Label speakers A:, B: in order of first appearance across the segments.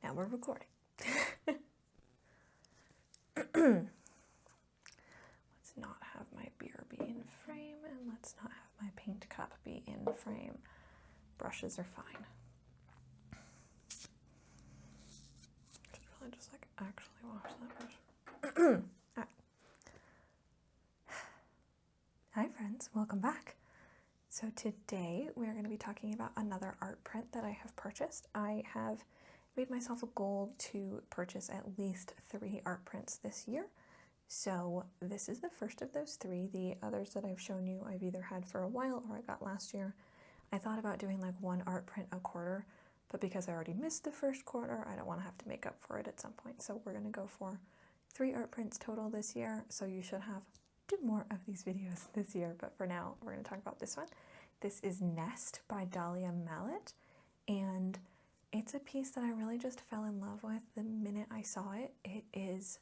A: And we're recording. Let's not have my beer be in frame, and let's not have my paint cup be in frame. Brushes are fine. I should probably just actually wash that brush. Alright. Hi friends, welcome back. So today we're going to be talking about another art print that I have purchased. I have made myself a goal to purchase at least 3 art prints this year. So this is the first of those 3. The others that I've shown you I've either had for a while or I got last year. I thought about doing like 1 art print a quarter, but because I already missed the first quarter, I don't want to have to make up for it at some point. So we're going to go for 3 art prints total this year. So you should have 2 more of these videos this year, but for now we're going to talk about this one. This is Nest by Dalia Mallet, and it's a piece that I really just fell in love with the minute I saw it. It's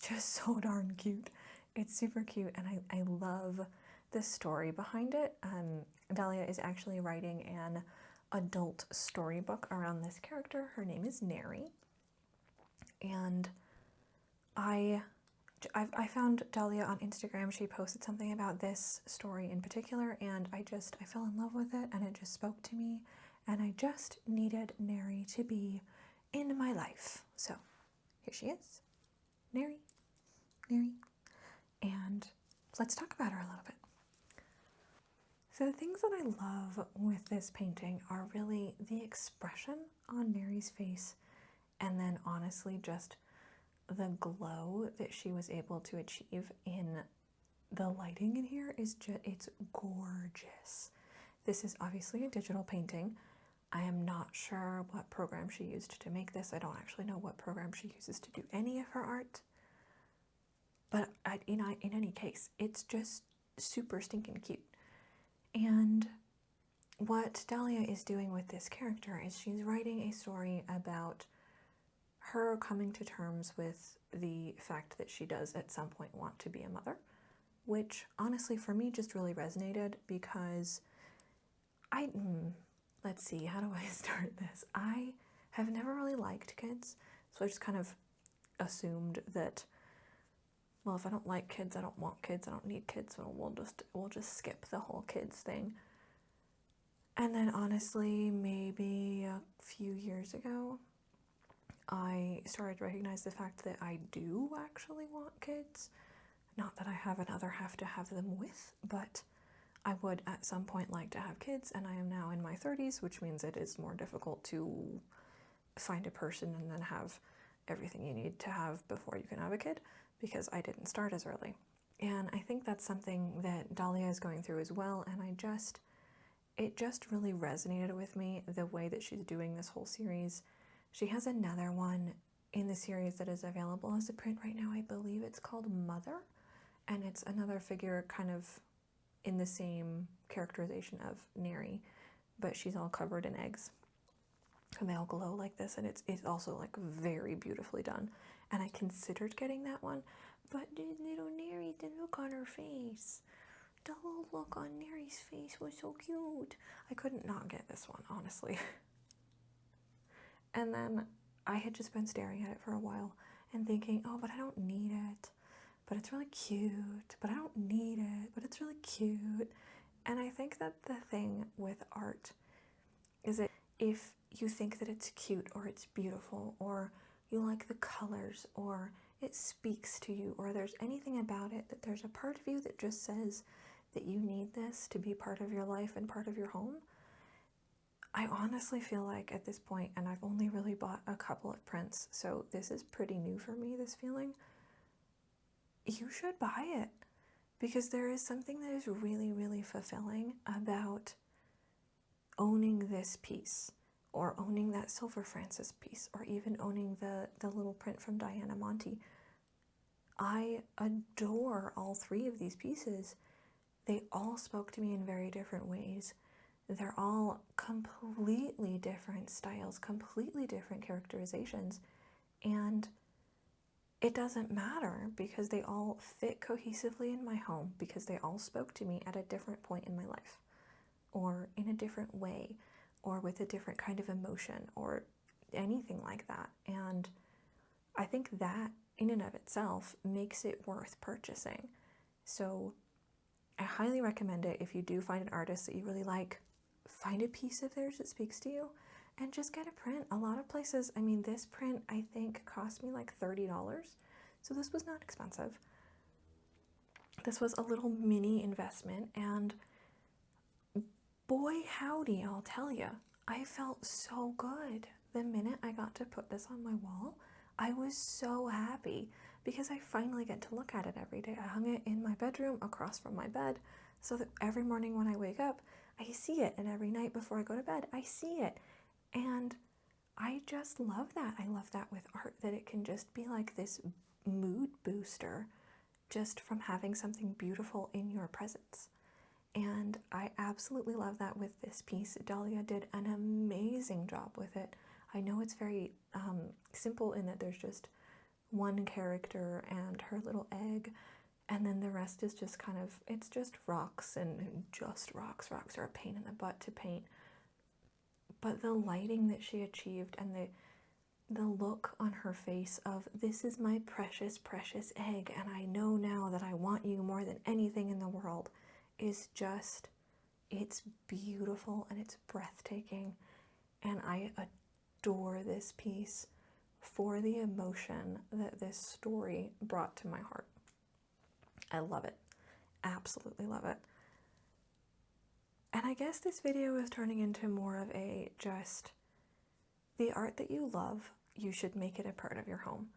A: just so darn cute. It's super cute, and I love the story behind it. Dalia is actually writing an adult storybook around this character. Her name is Neri, and I found Dalia on Instagram. She posted something about this story in particular, and I fell in love with it, and it just spoke to me, and I just needed Neri to be in my life. So here she is, Neri, and let's talk about her a little bit. So the things that I love with this painting are really the expression on Neri's face, and then honestly just the glow that she was able to achieve in the lighting in here is it's gorgeous. This is obviously a digital painting. I am not sure what program she used to make this. I don't actually know what program she uses to do any of her art. But in any case, it's just super stinking cute. And what Dalia is doing with this character is she's writing a story about her coming to terms with the fact that she does at some point want to be a mother, which honestly for me just really resonated because let's see, how do I start this? I have never really liked kids, so I just kind of assumed that, well, if I don't like kids, I don't want kids, I don't need kids, so we'll just skip the whole kids thing. And then honestly, maybe a few years ago, I started to recognize the fact that I do actually want kids. Not that I have another have to have them with, but I would at some point like to have kids, and I am now in my 30s, which means it is more difficult to find a person and then have everything you need to have before you can have a kid, because I didn't start as early. And I think that's something that Dalia is going through as well, and it just really resonated with me, the way that she's doing this whole series. She has another one in the series that is available as a print right now. I believe it's called Mother, and it's another figure kind of in the same characterization of Neri, but she's all covered in eggs, and they all glow like this, and it's also like very beautifully done. And I considered getting that one, but little Neri, the look on her face, the whole look on Neri's face was so cute. I couldn't not get this one, honestly. And then I had just been staring at it for a while and thinking, oh, but I don't need it. But it's really cute. But I don't need it. But it's really cute. And I think that the thing with art is that if you think that it's cute or it's beautiful or you like the colors or it speaks to you or there's anything about it, that there's a part of you that just says that you need this to be part of your life and part of your home, I honestly feel like at this point, and I've only really bought a couple of prints, so this is pretty new for me, this feeling, you should buy it, because there is something that is really, really fulfilling about owning this piece, or owning that Silver Francis piece, or even owning the little print from Diana Monti. I adore all 3 of these pieces. They all spoke to me in very different ways. They're all completely different styles, completely different characterizations, and it doesn't matter because they all fit cohesively in my home, because they all spoke to me at a different point in my life, or in a different way, or with a different kind of emotion, or anything like that. And I think that in and of itself makes it worth purchasing. So I highly recommend it. If you do find an artist that you really like, find a piece of theirs that speaks to you and just get a print. A lot of places, I mean, this print I think cost me like $30. So this was not expensive. This was a little mini investment, and boy howdy, I'll tell you, I felt so good the minute I got to put this on my wall. I was so happy because I finally get to look at it every day. I hung it in my bedroom across from my bed so that every morning when I wake up, I see it, and every night before I go to bed, I see it. And I just love that. I love that with art, that it can just be like this mood booster just from having something beautiful in your presence. And I absolutely love that with this piece. Dalia did an amazing job with it. I know it's very simple in that there's just one character and her little egg, and then the rest is just kind of, it's just rocks, and just rocks. Rocks are a pain in the butt to paint. But the lighting that she achieved, and the look on her face of, this is my precious, precious egg, and I know now that I want you more than anything in the world, is just, it's beautiful and it's breathtaking. And I adore this piece for the emotion that this story brought to my heart. I love it. Absolutely love it. And I guess this video is turning into more of a just, the art that you love, you should make it a part of your home.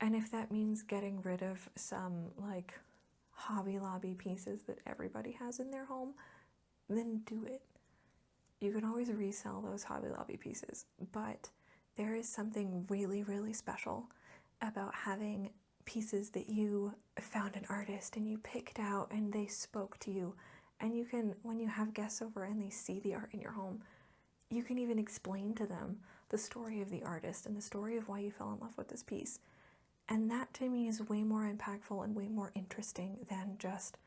A: And if that means getting rid of some like Hobby Lobby pieces that everybody has in their home, then do it. You can always resell those Hobby Lobby pieces, but there is something really, really special about having pieces that you found an artist and you picked out and they spoke to you. And you can, when you have guests over and they see the art in your home, you can even explain to them the story of the artist and the story of why you fell in love with this piece. And that to me is way more impactful and way more interesting than just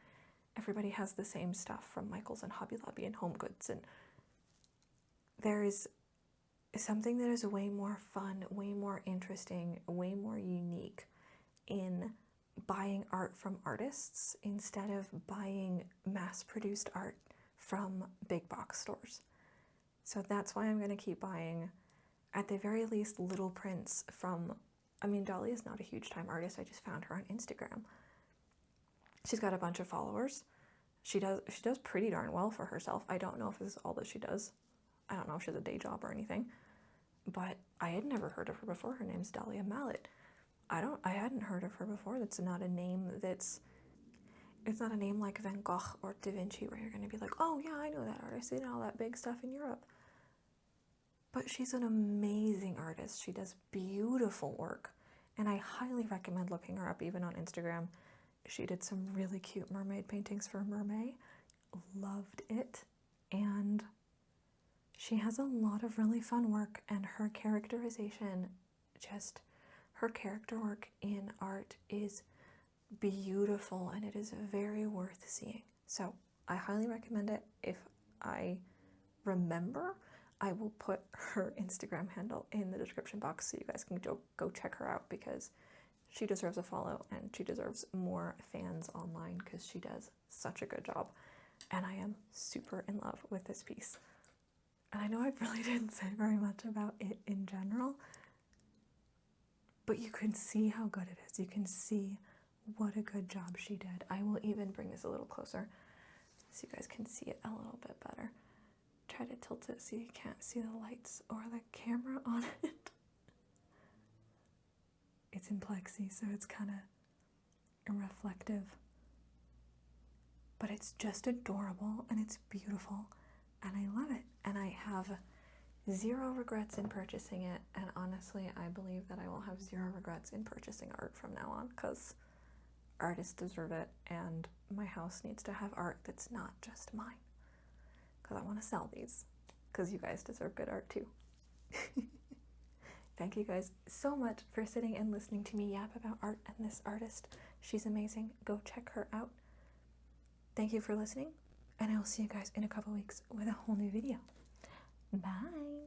A: everybody has the same stuff from Michaels and Hobby Lobby and Home Goods. And there is something that is way more fun, way more interesting, way more unique in buying art from artists instead of buying mass-produced art from big box stores. So that's why I'm going to keep buying, at the very least, little prints from, I mean, Dalia is not a huge time artist. I just found her on Instagram. She's got a bunch of followers. She does pretty darn well for herself. I don't know if this is all that she does. I don't know if she has a day job or anything. But I had never heard of her before. Her name's Dalia Mallet. I hadn't heard of her before. That's not a name it's not a name like Van Gogh or Da Vinci where you're going to be like, oh yeah, I know that artist. They did all that big stuff in Europe. But she's an amazing artist. She does beautiful work. And I highly recommend looking her up, even on Instagram. She did some really cute mermaid paintings for Mermaid. Loved it. And she has a lot of really fun work, and her characterization, just her character work in art is beautiful, and it is very worth seeing. So I highly recommend it. If I remember, I will put her Instagram handle in the description box so you guys can go check her out, because she deserves a follow and she deserves more fans online because she does such a good job. And I am super in love with this piece. And I know I really didn't say very much about it in general, but you can see how good it is. You can see what a good job she did. I will even bring this a little closer so you guys can see it a little bit better. Try to tilt it so you can't see the lights or the camera on it. It's in plexi, so it's kind of reflective. But it's just adorable and it's beautiful and I love it. And I have zero regrets in purchasing it, and honestly I believe that I will have zero regrets in purchasing art from now on, because artists deserve it and my house needs to have art that's not just mine, because I want to sell these, because you guys deserve good art too. Thank you guys so much for sitting and listening to me yap about art and this artist. She's amazing. Go check her out. Thank you for listening, and I will see you guys in a couple weeks with a whole new video. Bye!